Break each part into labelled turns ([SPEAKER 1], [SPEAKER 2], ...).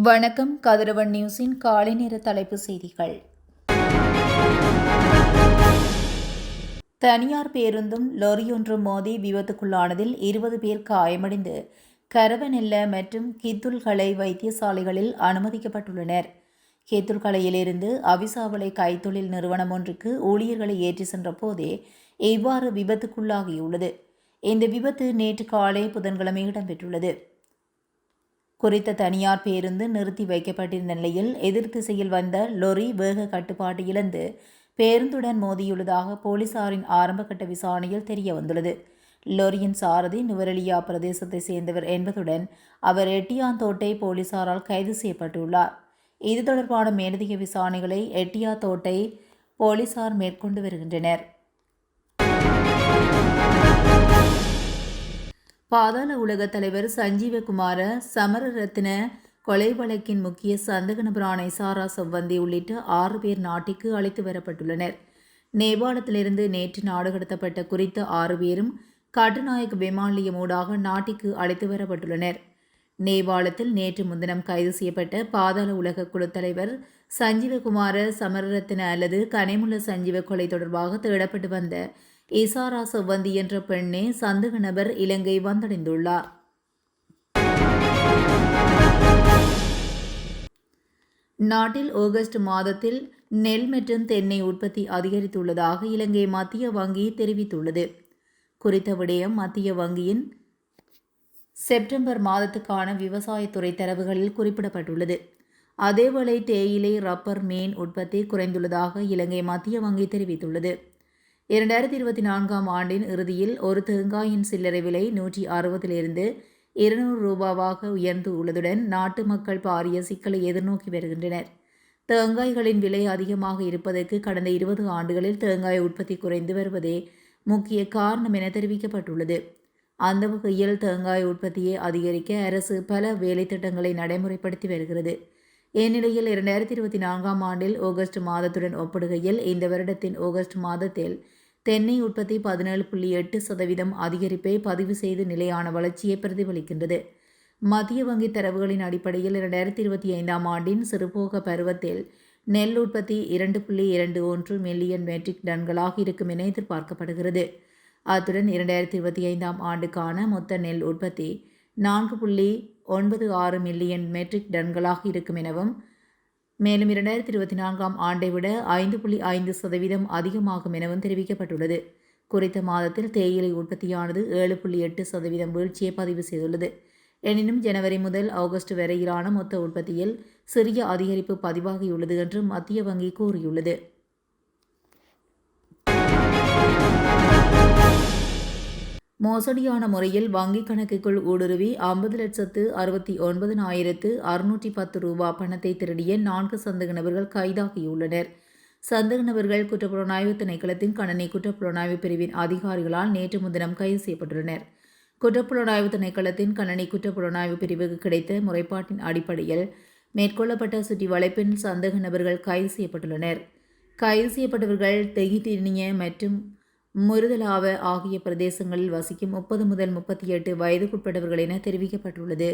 [SPEAKER 1] வணக்கம். கதிரவன் நியூஸின் காலை நேர தலைப்புச் செய்திகள். தனியார் பேருந்தும் லொரியொன்றும் மோதி விபத்துக்குள்ளானதில் 20 பேர் காயமடைந்து கரவனெல்ல மற்றும் கித்துல்கலை வைத்தியசாலைகளில் அனுமதிக்கப்பட்டுள்ளனர். கித்துல்கலையிலிருந்து அவிசாவளை கைத்தொழில் நிறுவனம் ஒன்றுக்கு ஊழியர்களை ஏற்றி சென்ற போதே இவ்வாறு விபத்துக்குள்ளாகியுள்ளது. இந்த விபத்து நேற்று காலை புதன்கிழமை இடம்பெற்றுள்ளது. குறித்த தனியார் பேருந்து நிறுத்தி வைக்கப்பட்டிருந்த நிலையில் எதிர் திசையில் வந்த லொரி வேக கட்டுப்பாடு இழந்து பேருந்துடன் மோதியுள்ளதாக போலீசாரின் ஆரம்பகட்ட விசாரணையில் தெரிய வந்துள்ளது. லொரியின் சாரதி நுவரெலியா பிரதேசத்தை சேர்ந்தவர் என்பதுடன் அவர் எட்டியாந்தோட்டை போலீசாரால் கைது செய்யப்பட்டுள்ளார். இது தொடர்பான மேலதிக விசாரணைகளை எட்டியாந்தோட்டை போலீசார் மேற்கொண்டு வருகின்றனர். பாதாள உலக தலைவர் சஞ்சீவகுமார சமரரத்ன கொலை வழக்கின் முக்கிய சந்தக நபரான இசாரா சவ்வந்தி உள்ளிட்ட 6 பேர் நாட்டிற்கு அழைத்து வரப்பட்டுள்ளனர். நேபாளத்திலிருந்து நேற்று நாடு கடத்தப்பட்ட குறித்த 6 பேரும் கட்டுநாயக்க விமான நிலையம் ஊடாக நாட்டிற்கு அழைத்து வரப்பட்டுள்ளனர். நேபாளத்தில் நேற்று முன்தினம் கைது செய்யப்பட்ட பாதாள உலக குழு தலைவர் சஞ்சீவகுமார சமரரத்ன அல்லது கனைமுல்ல சஞ்சீவ கொலை தொடர்பாக தேடப்பட்டு வந்த இசாரா சவ்வந்தி என்ற பெண்ணே சந்தக நபர் இலங்கை வந்தடைந்துள்ளார். நாட்டில் ஆகஸ்ட் மாதத்தில் நெல் மற்றும் தென்னை உற்பத்தி அதிகரித்துள்ளதாக இலங்கை மத்திய வங்கி தெரிவித்துள்ளது. குறித்த விடயம் மத்திய வங்கியின் செப்டம்பர் மாதத்துக்கான விவசாயத்துறை தரவுகளில் குறிப்பிடப்பட்டுள்ளது. அதேவேளை தேயிலை, ரப்பர், மீன் உற்பத்தி குறைந்துள்ளதாக இலங்கை மத்திய வங்கி தெரிவித்துள்ளது. 2024ஆம் ஆண்டின் இறுதியில் ஒரு தேங்காயின் சில்லறை விலை 160 ரூபாவாக உயர்ந்து உள்ளதுடன் நாட்டு மக்கள் பாரிய சிக்கலை எதிர்நோக்கி வருகின்றனர். தேங்காய்களின் விலை அதிகமாக இருப்பதற்கு கடந்த 20 ஆண்டுகளில் தேங்காய் உற்பத்தி குறைந்து வருவதே முக்கிய காரணம் என தெரிவிக்கப்பட்டுள்ளது. அந்த வகையில் தேங்காய் உற்பத்தியை அதிகரிக்க அரசு பல வேலை திட்டங்களை நடைமுறைப்படுத்தி வருகிறது. இந்நிலையில் 2024ஆம் ஆண்டில் ஆகஸ்ட் மாதத்துடன் ஒப்பிடுகையில் இந்த வருடத்தின் ஆகஸ்ட் மாதத்தில் தென்னை உற்பத்தி 17.8% அதிகரிப்பை பதிவு செய்து நிலையான வளர்ச்சியை பிரதிபலிக்கின்றது. மத்திய வங்கி தரவுகளின் அடிப்படையில் 2025ஆம் ஆண்டின் சிறுபோக பருவத்தில் நெல் உற்பத்தி 2.21 மில்லியன் மெட்ரிக் டன்களாக இருக்கும் என எதிர்பார்க்கப்படுகிறது. அத்துடன் 2025ஆம் ஆண்டுக்கான மொத்த நெல் உற்பத்தி 4.96 மில்லியன் மெட்ரிக் டன்களாக இருக்கும் எனவும் மேலும் 2024ஆம் ஆண்டை விட 5.5% அதிகமாகும் எனவும் தெரிவிக்கப்பட்டுள்ளது. குறித்த மாதத்தில் தேயிலை உற்பத்தியானது 7.8% வீழ்ச்சியை பதிவு செய்துள்ளது. எனினும் ஜனவரி முதல் ஆகஸ்ட் வரையிலான மொத்த உற்பத்தியில் சிறிய அதிகரிப்பு பதிவாகியுள்ளது என்று மத்திய வங்கி கூறியுள்ளது. மோசடியான முறையில் வங்கிக் கணக்குக்குள் ஊடுருவி 50,69,610 ரூபாய் பணத்தை திருடிய 4 சந்தக நபர்கள் கைதாகியுள்ளனர். சந்தக நபர்கள் குற்றப்புலனாய்வு திணைக்களத்தின் கணனி குற்றப்புலனாய்வு பிரிவின் அதிகாரிகளால் நேற்று முன்தினம் கைது செய்யப்பட்டுள்ளனர். குற்றப்புலனாய்வு திணைக்களத்தின் கணனி குற்றப்புலனாய்வு பிரிவுக்கு கிடைத்த முறைப்பாட்டின் அடிப்படையில் மேற்கொள்ளப்பட்ட சுற்றி வளைப்பின் சந்தக நபர்கள் கைது செய்யப்பட்டுள்ளனர். கைது செய்யப்பட்டவர்கள் தெகிதினிய மற்றும் முருதலாவ ஆகிய பிரதேசங்களில் வசிக்கும் 30 முதல் 38 வயதுக்குட்பட்டவர்கள் என தெரிவிக்கப்பட்டுள்ளது.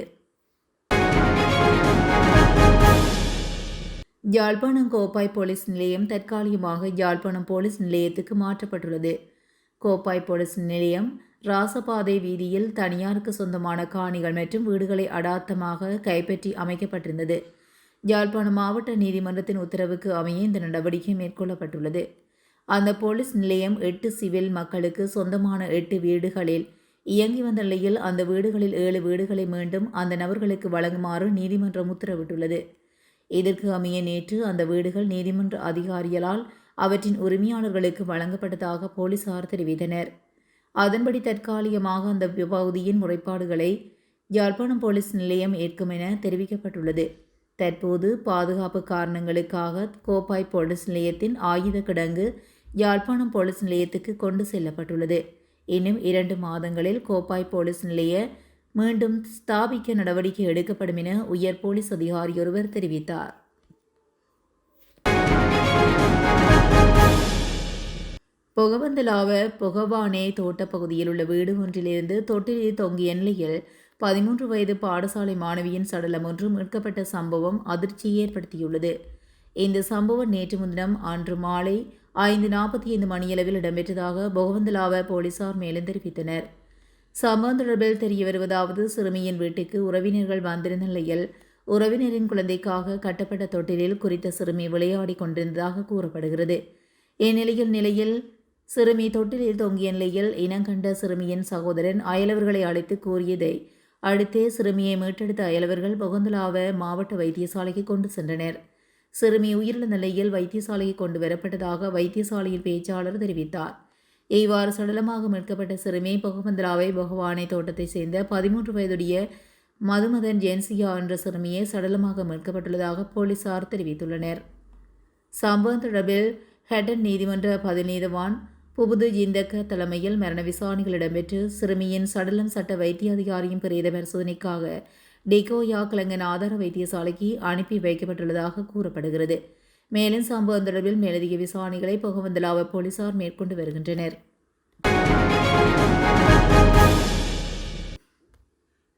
[SPEAKER 1] யாழ்ப்பாணம் கோப்பாய் போலீஸ் நிலையம் தற்காலிகமாக யாழ்ப்பாணம் போலீஸ் நிலையத்துக்கு மாற்றப்பட்டுள்ளது. கோப்பாய் போலீஸ் நிலையம் ராசபாதை வீதியில் தனியாருக்கு சொந்தமான காணிகள் மற்றும் வீடுகளை அடாத்தமாக கைப்பற்றி அமைக்கப்பட்டிருந்தது. யாழ்ப்பாணம் மாவட்ட நீதிமன்றத்தின் உத்தரவுக்கு அமைய இந்த நடவடிக்கை மேற்கொள்ளப்பட்டுள்ளது. அந்த போலீஸ் நிலையம் 8 சிவில் மக்களுக்கு சொந்தமான 8 வீடுகளில் இயங்கி வந்த நிலையில் அந்த வீடுகளில் 7 வீடுகளை மீண்டும் அந்த நபர்களுக்கு வழங்குமாறு நீதிமன்றம் உத்தரவிட்டுள்ளது. இதற்கு அமைய நேற்று அந்த வீடுகள் நீதிமன்ற அதிகாரிகளால் அவற்றின் உரிமையாளர்களுக்கு வழங்கப்பட்டதாக போலீசார் தெரிவித்தனர். அதன்படி தற்காலிகமாக அந்த பகுதியின் முறைப்பாடுகளை யாழ்ப்பாணம் போலீஸ் நிலையம் ஏற்கும் என தெரிவிக்கப்பட்டுள்ளது. தற்போது பாதுகாப்பு காரணங்களுக்காக கோப்பாய் போலீஸ் நிலையத்தின் ஆயுத கிடங்கு யாழ்ப்பாணம் போலீஸ் நிலையத்துக்கு கொண்டு செல்லப்பட்டுள்ளது. இன்னும் 2 மாதங்களில் கோப்பாய் போலீஸ் நிலைய மீண்டும் ஸ்தாபிக்க நடவடிக்கை எடுக்கப்படும் என உயர் போலீஸ் அதிகாரி ஒருவர் தெரிவித்தார். பொகவந்தலாவ பொகவானே தோட்ட பகுதியில் உள்ள வீடு ஒன்றிலிருந்து தொட்டிலில் தொங்கிய நிலையில் 13 வயது பாடசாலை மாணவியின் சடலம் ஒன்று மீட்கப்பட்ட சம்பவம் அதிர்ச்சியை ஏற்படுத்தியுள்ளது. இந்த சம்பவம் நேற்று முன்தினம் அன்று மாலை 5:45 மணியளவில் இடம்பெற்றதாக பொகவந்தலாவ போலீசார் மேலும் தெரிவித்தனர். சம்பவம் தொடர்பில் தெரிய வருவதாவது, சிறுமியின் வீட்டுக்கு உறவினர்கள் வந்திருந்த நிலையில் உறவினரின் குழந்தைக்காக கட்டப்பட்ட தொட்டிலில் குறித்த சிறுமி விளையாடி கொண்டிருந்ததாக கூறப்படுகிறது. இந்நிலையில் சிறுமி தொட்டிலில் தொங்கிய நிலையில் இனங்கண்ட சிறுமியின் சகோதரன் அயலவர்களை அழைத்து கூறியதை அடுத்தே சிறுமியை மீட்டெடுத்த அயலவர்கள் பொகவந்தலாவ மாவட்ட வைத்தியசாலைக்கு கொண்டு சென்றனர். சிறுமி உயிரிழந்த நிலையில் வைத்தியசாலைக்கு கொண்டு வரப்பட்டதாக வைத்தியசாலையின் பேச்சாளர் தெரிவித்தார். இவ்வாறு சடலமாக மீட்கப்பட்ட சிறுமி பொகவந்தலாவை பகவானை தோட்டத்தைச் சேர்ந்த 13 வயதுடைய மதுமதன் ஜென்சியா என்ற சிறுமியை சடலமாக மீட்கப்பட்டுள்ளதாக போலீசார் தெரிவித்துள்ளனர். சம்பவம் தொடர்பில் ஹெட்டன் நீதிமன்ற பதில் நீதிவான் புபுது ஜிந்தக்க தலைமையில் மரண விசாரணைகள் இடம்பெற்று சிறுமியின் சடலம் சட்ட வைத்திய அதிகாரியின் பிரேத பரிசோதனைக்காக டிகோயா கிழங்கன் ஆதார வைத்தியசாலைக்கு அனுப்பி வைக்கப்பட்டுள்ளதாக கூறப்படுகிறது. மேலும் சம்பவம் தொடர்பில் மேலதிக விசாரணைகளை பொகவந்தலாவ போலீசார் மேற்கொண்டு வருகின்றனர்.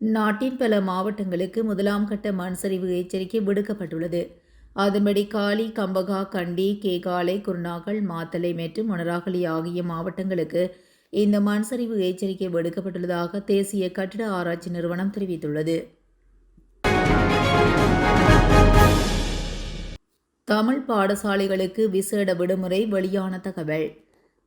[SPEAKER 1] நாட்டின் பல மாவட்டங்களுக்கு முதலாம் கட்ட மண்சரிவு எச்சரிக்கை விடுக்கப்பட்டுள்ளது. அதன்படி காலி, கம்பகா, கண்டி, கேகாலை, குருநாகல், மாத்தளை மற்றும் மொனராகலி ஆகிய மாவட்டங்களுக்கு இந்த மண்சரிவு எச்சரிக்கை விடுக்கப்பட்டுள்ளதாக தேசிய கட்டிட ஆராய்ச்சி நிறுவனம் தெரிவித்துள்ளது. தமிழ் பாடசாலைகளுக்கு விசேட விடுமுறை வெளியான தகவல்.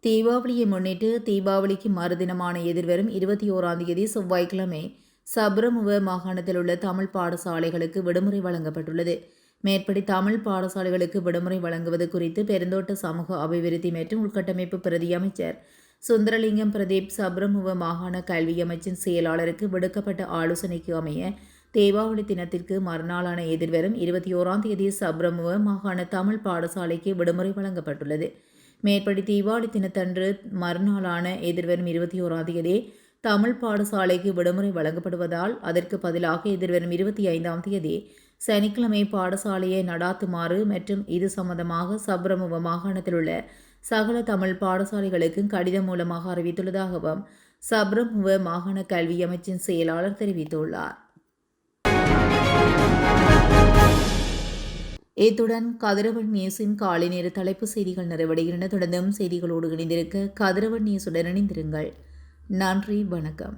[SPEAKER 1] தீபாவளியை முன்னிட்டு தீபாவளிக்கு மறுதினமான எதிர்வரும் 21ஆம் தேதி செவ்வாய்க்கிழமை சப்ரமுவ மாகாணத்தில் உள்ள தமிழ் பாடசாலைகளுக்கு விடுமுறை வழங்கப்பட்டுள்ளது. மேற்படி தமிழ் பாடசாலைகளுக்கு விடுமுறை வழங்குவது குறித்து பெருந்தோட்ட சமூக அபிவிருத்தி மற்றும் உள்கட்டமைப்பு பிரதி அமைச்சர் சுந்தரலிங்கம் பிரதீப் சப்ரமுவ மாகாண கல்வி அமைச்சின் செயலாளருக்கு விடுக்கப்பட்ட ஆலோசனைக்கு அமைய தீபாவளி தினத்திற்கு மறுநாளான எதிர்வரும் 21ஆம் தேதி சப்ரமுவ மாகாண தமிழ் பாடசாலைக்கு விடுமுறை வழங்கப்பட்டுள்ளது. மேற்படி தீபாவளி தினத்தன்று மறுநாளான எதிர்வரும் 21ஆம் தேதி தமிழ் பாடசாலைக்கு விடுமுறை வழங்கப்படுவதால் அதற்கு பதிலாக எதிர்வரும் 25ஆம் தேதி சனிக்கிழமை பாடசாலையை நடாத்துமாறு மற்றும் இது சம்பந்தமாக சப்ரமுவ மாகாணத்தில் உள்ள சகல தமிழ் பாடசாலைகளுக்கு கடிதம் மூலமாக அறிவித்துள்ளதாகவும் சப்ரமுவ மாகாண கல்வி அமைச்சின் செயலாளர் தெரிவித்துள்ளார். இத்துடன் கதிரவன் நியூஸின் காலை நேர தலைப்பு செய்திகள் நிறைவடைகின்றன. தொடர்ந்தும் செய்திகளோடு இணைந்திருக்க கதிரவன் நியூஸுடன் இணைந்திருங்கள். நன்றி, வணக்கம்.